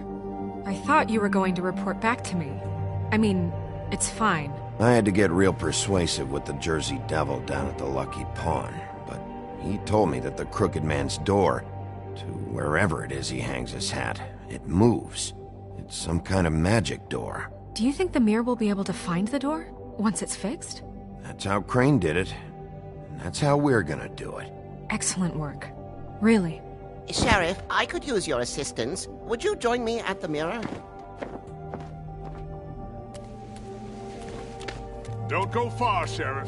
I thought you were going to report back to me. I mean, it's fine. I had to get real persuasive with the Jersey Devil down at the Lucky Pawn, but he told me that the Crooked Man's door, to wherever it is he hangs his hat, it moves. It's some kind of magic door. Do you think the mirror will be able to find the door once it's fixed? That's how Crane did it, and that's how we're gonna do it. Excellent work. Really. Sheriff, I could use your assistance. Would you join me at the mirror? Don't go far, Sheriff.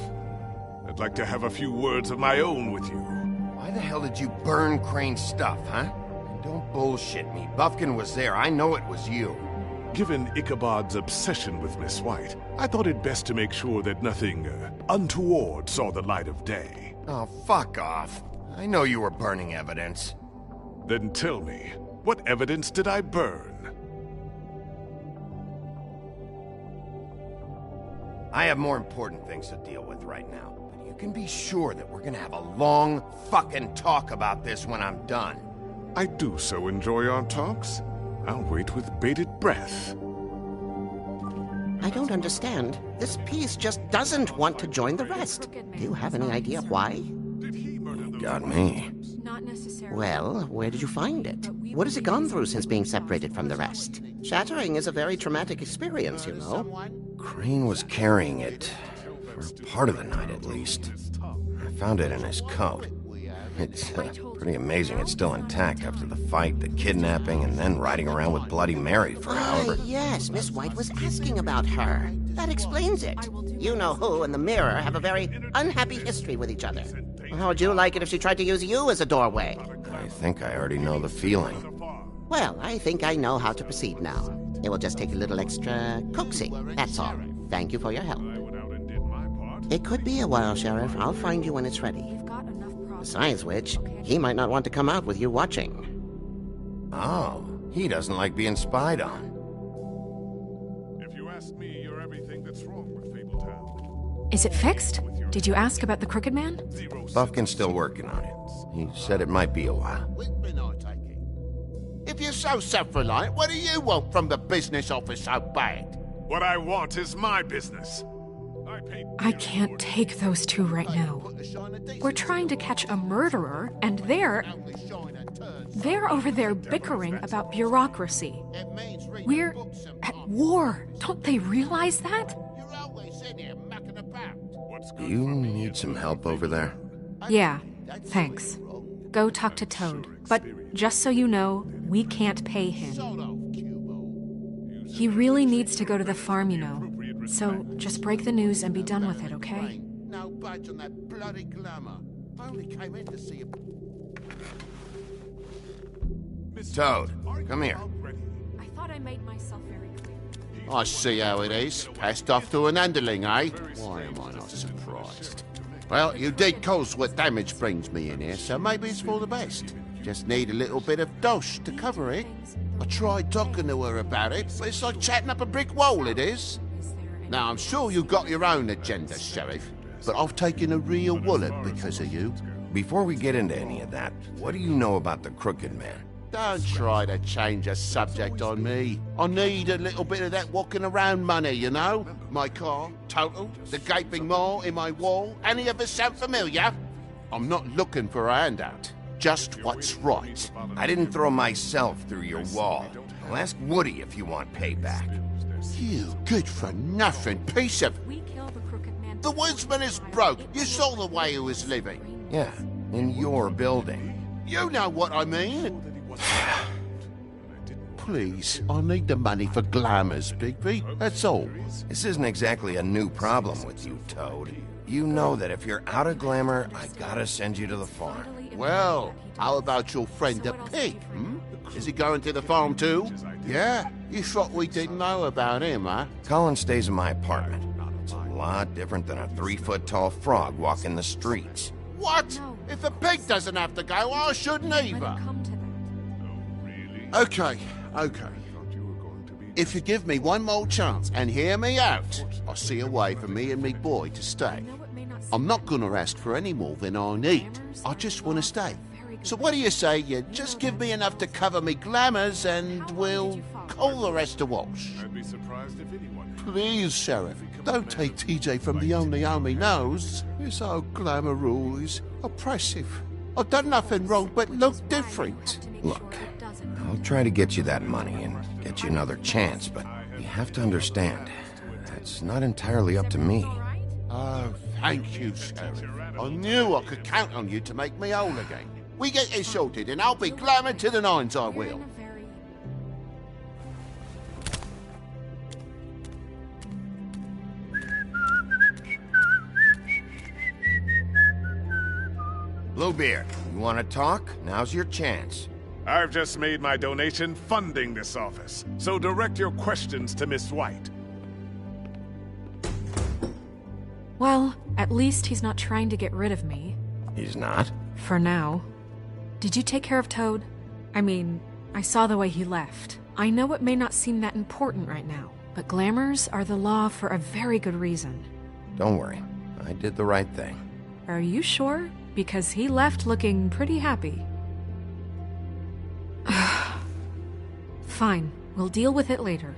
I'd like to have a few words of my own with you. Why the hell did you burn Crane's stuff, huh? And don't bullshit me. Buffkin was there. I know it was you. Given Ichabod's obsession with Miss White, I thought it best to make sure that nothing untoward saw the light of day. Oh, fuck off. I know you were burning evidence. Then tell me, what evidence did I burn? I have more important things to deal with right now, but you can be sure that we're gonna have a long fucking talk about this when I'm done. I do so enjoy our talks. I'll wait with bated breath. I don't understand. This piece just doesn't want to join the rest. Do you have any idea why? Got me. Not necessarily. Well, where did you find it? What has it gone through since being separated from the rest? Shattering is a very traumatic experience, you know. Crane was carrying it, for part of the night at least. I found it in his coat. It's pretty amazing it's still intact after the fight, the kidnapping, and then riding around with Bloody Mary for however... Yes, Miss White was asking about her. That explains it. You know who and the mirror have a very unhappy history with each other. How would you like it if she tried to use you as a doorway? I think I already know the feeling. Well, I think I know how to proceed now. It will just take a little extra coaxing, that's all. Thank you for your help. It could be a while, Sheriff. I'll find you when it's ready. Besides which, he might not want to come out with you watching. Oh, he doesn't like being spied on. If you ask me, you're everything that's wrong with Fabletown. Is it fixed? Did you ask about the Crooked Man? Bufkin's still working on it. He said it might be a while. If you're so self-reliant, what do you want from the business office so bad? What I want is my business. I can't take those two right now. We're trying to catch a murderer, and they're over there bickering about bureaucracy. We're at war. Don't they realize that? You need some help over there? Yeah, thanks. Go talk to Toad. But just so you know, we can't pay him. He really needs to go to the farm, you know. So just break the news and be done with it, okay? No budge on that bloody glamour. I only came in to see Toad, come here. I thought I made myself very clear. I see how it is. Passed off to an underling, eh? Why am I not surprised? Well, you did cause what damage brings me in here, so maybe it's for the best. Just need a little bit of dosh to cover it. I tried talking to her about it, but it's like chatting up a brick wall, it is. Now, I'm sure you've got your own agenda, Sheriff, but I've taken a real wallet because of you. Before we get into any of that, what do you know about the Crooked Man? Don't try to change the subject on me. I need a little bit of that walking around money, you know? My car, totaled, the gaping maw in my wall. Any of us sound familiar? I'm not looking for a handout. Just what's right. I didn't throw myself through your wall. I'll ask Woody if you want payback. You good-for-nothing piece of... The woodsman is broke. You saw the way he was living. Yeah, in your building. You know what I mean. Please, I need the money for glamours, Bigby. That's all. This isn't exactly a new problem with you, Toad. You know that if you're out of glamour, I gotta send you to the farm. Well, how about your friend the pig, hmm? Is he going to the farm too? Yeah? You thought we didn't know about him, huh? Colin stays in my apartment. It's a lot different than a 3-foot-tall frog walking the streets. What? If the pig doesn't have to go, I shouldn't either. Okay. If you give me one more chance and hear me out, I'll see a way for me and me boy to stay. I'm not gonna ask for any more than I need. I just want to stay. So what do you say you just give me enough to cover me glamours and we'll call the rest a wash? I'd be surprised if anyone... Please, Sheriff, don't take TJ from the only home he knows. This old glamour rule is oppressive. I've done nothing wrong but look different. Look, I'll try to get you that money and get you another chance, but you have to understand, that's not entirely up to me. Oh, thank you, Sheriff. I knew I could count on you to make me whole again. We get it sorted, and I'll be glamour to the nines, I will. Bluebeard, you want to talk? Now's your chance. I've just made my donation funding this office, so direct your questions to Miss White. Well, at least he's not trying to get rid of me. He's not? For now. Did you take care of Toad? I mean, I saw the way he left. I know it may not seem that important right now, but glamours are the law for a very good reason. Don't worry. I did the right thing. Are you sure? Because he left looking pretty happy. Fine, we'll deal with it later.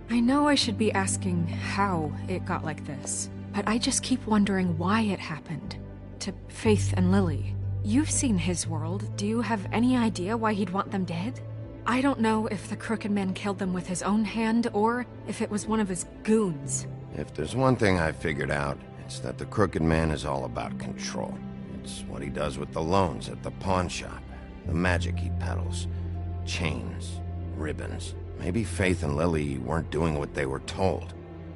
I know I should be asking how it got like this, but I just keep wondering why it happened. To Faith and Lily. You've seen his world. Do you have any idea why he'd want them dead? I don't know if the Crooked Man killed them with his own hand or if it was one of his goons. If there's one thing I've figured out, it's that the Crooked Man is all about control. It's what he does with the loans at the pawn shop, the magic he peddles, chains, ribbons. Maybe Faith and Lily weren't doing what they were told.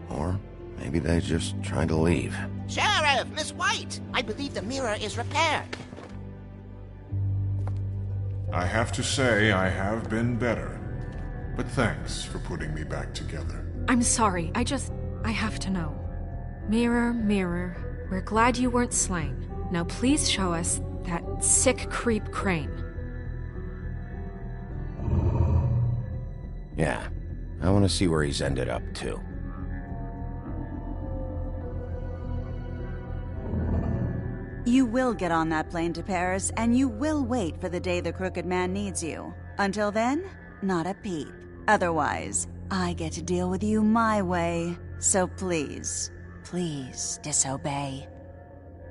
Or maybe they just tried to leave. Sheriff, Miss White! I believe the mirror is repaired. I have to say I have been better. But thanks for putting me back together. I'm sorry, I have to know. Mirror, mirror, We're glad you weren't slain. Now please show us that sick creep Crane. Yeah, I want to see where he's ended up, too. You will get on that plane to Paris, and you will wait for the day the Crooked Man needs you. Until then, not a peep. Otherwise, I get to deal with you my way. So please, please disobey.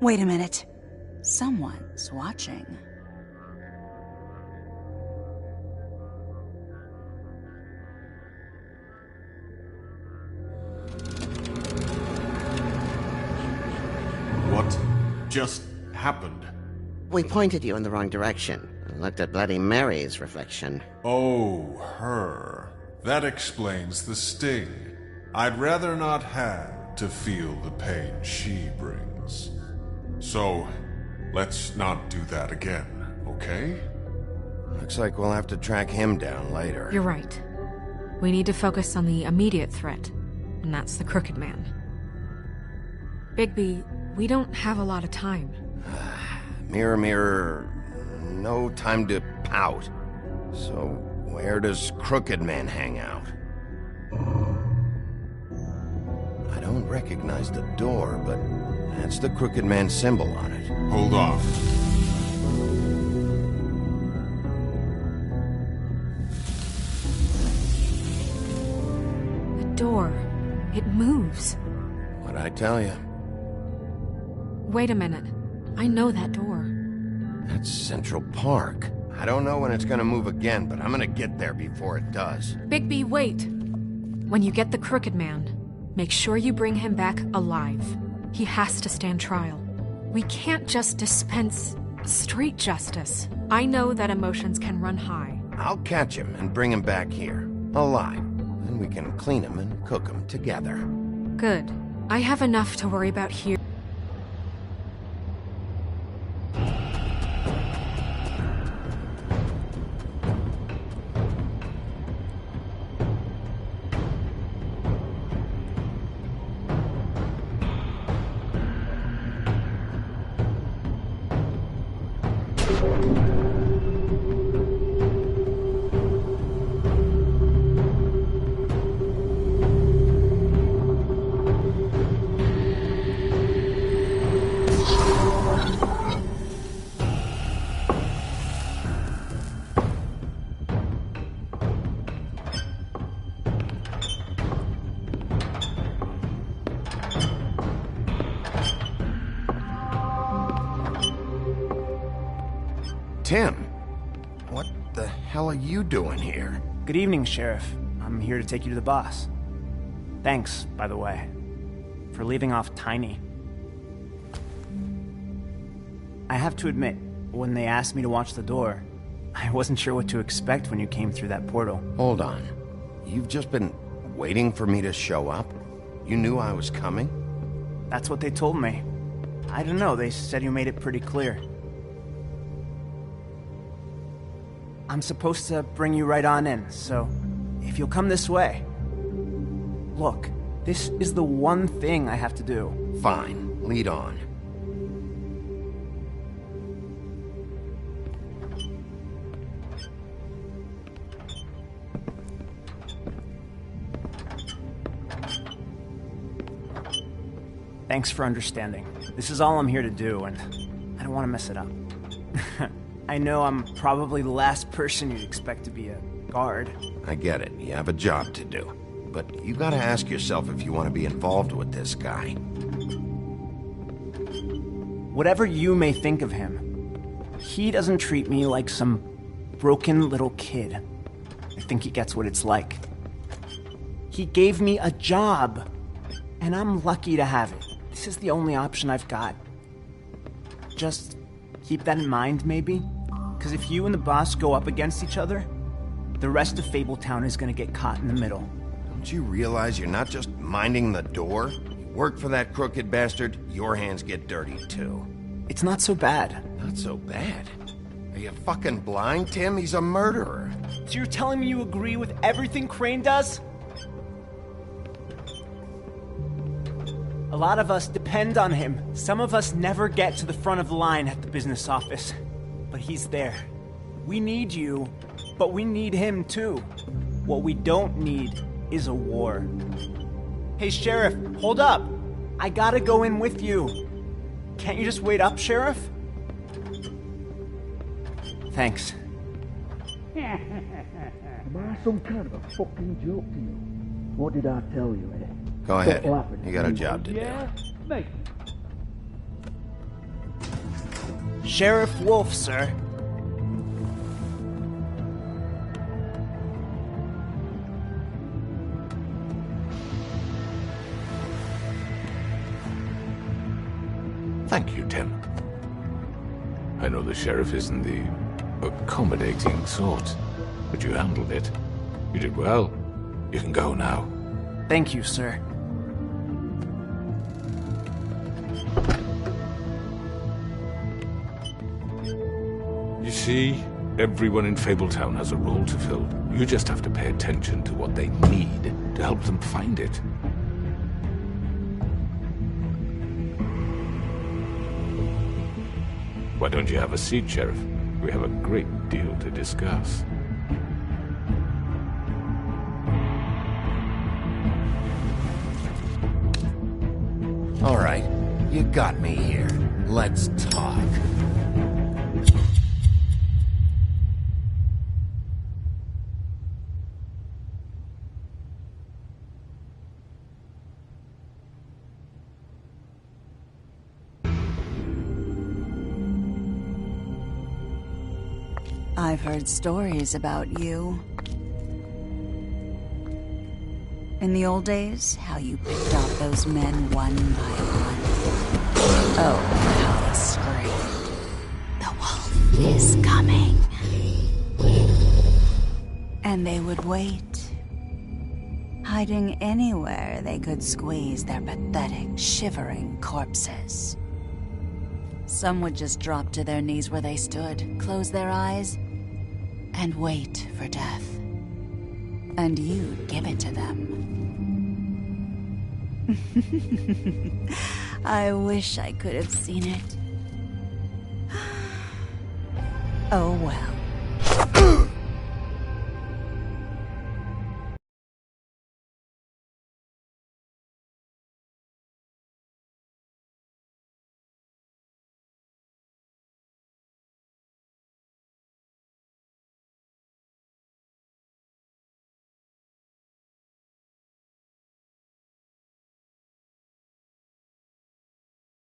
Wait a minute. Someone's watching. What just happened? We pointed you in the wrong direction and looked at Bloody Mary's reflection. Oh, her. That explains the sting. I'd rather not have to feel the pain she brings. So, let's not do that again, okay? Looks like we'll have to track him down later. You're right. We need to focus on the immediate threat, and that's the Crooked Man. Bigby, we don't have a lot of time. Mirror, mirror, no time to pout. So, where does Crooked Man hang out? I don't recognize the door, but that's the Crooked Man symbol on it. Hold off. The door. It moves. What'd I tell you? Wait a minute. I know that door. That's Central Park. I don't know when it's gonna move again, but I'm gonna get there before it does. Bigby, wait. When you get the Crooked Man, make sure you bring him back alive. He has to stand trial. We can't just dispense street justice. I know that emotions can run high. I'll catch him and bring him back here, alive. Then we can clean him and cook him together. Good. I have enough to worry about here. Tim, what the hell are you doing here? Good evening, Sheriff. I'm here to take you to the boss. Thanks, by the way, for leaving off Tiny. I have to admit, when they asked me to watch the door, I wasn't sure what to expect when you came through that portal. Hold on. You've just been waiting for me to show up? You knew I was coming? That's what they told me. I don't know, they said you made it pretty clear. I'm supposed to bring you right on in, so if you'll come this way. Look, this is the one thing I have to do. Fine, lead on. Thanks for understanding. This is all I'm here to do, and I don't want to mess it up. I know I'm probably the last person you'd expect to be a guard. I get it. You have a job to do. But you gotta ask yourself if you want to be involved with this guy. Whatever you may think of him, he doesn't treat me like some broken little kid. I think he gets what it's like. He gave me a job, and I'm lucky to have it. This is the only option I've got. Just keep that in mind, maybe? Because if you and the boss go up against each other, the rest of Fabletown is going to get caught in the middle. Don't you realize you're not just minding the door? You work for that crooked bastard, your hands get dirty too. It's not so bad. Not so bad? Are you fucking blind, Tim? He's a murderer. So you're telling me you agree with everything Crane does? A lot of us depend on him. Some of us never get to the front of the line at the business office. But he's there. We need you, but we need him too. What we don't need is a war. Hey, Sheriff, hold up! I gotta go in with you. Can't you just wait up, Sheriff? Thanks. Am I some kind of a fucking joke to you? What did I tell you, eh? Go ahead. You got a job to do. Yeah? Mate. Sheriff Wolf, sir. Thank you, Tim. I know the sheriff isn't the accommodating sort, but you handled it. You did well. You can go now. Thank you, sir. You see, everyone in Fabletown has a role to fill. You just have to pay attention to what they need to help them find it. Why don't you have a seat, Sheriff? We have a great deal to discuss. All right, you got me here. Let's talk. I've heard stories about you. In the old days, how you picked off those men one by one. Oh, how they screamed. The wolf is coming. And they would wait, hiding anywhere they could squeeze their pathetic, shivering corpses. Some would just drop to their knees where they stood, close their eyes, and wait for death. And you'd give it to them. I wish I could have seen it. Oh well.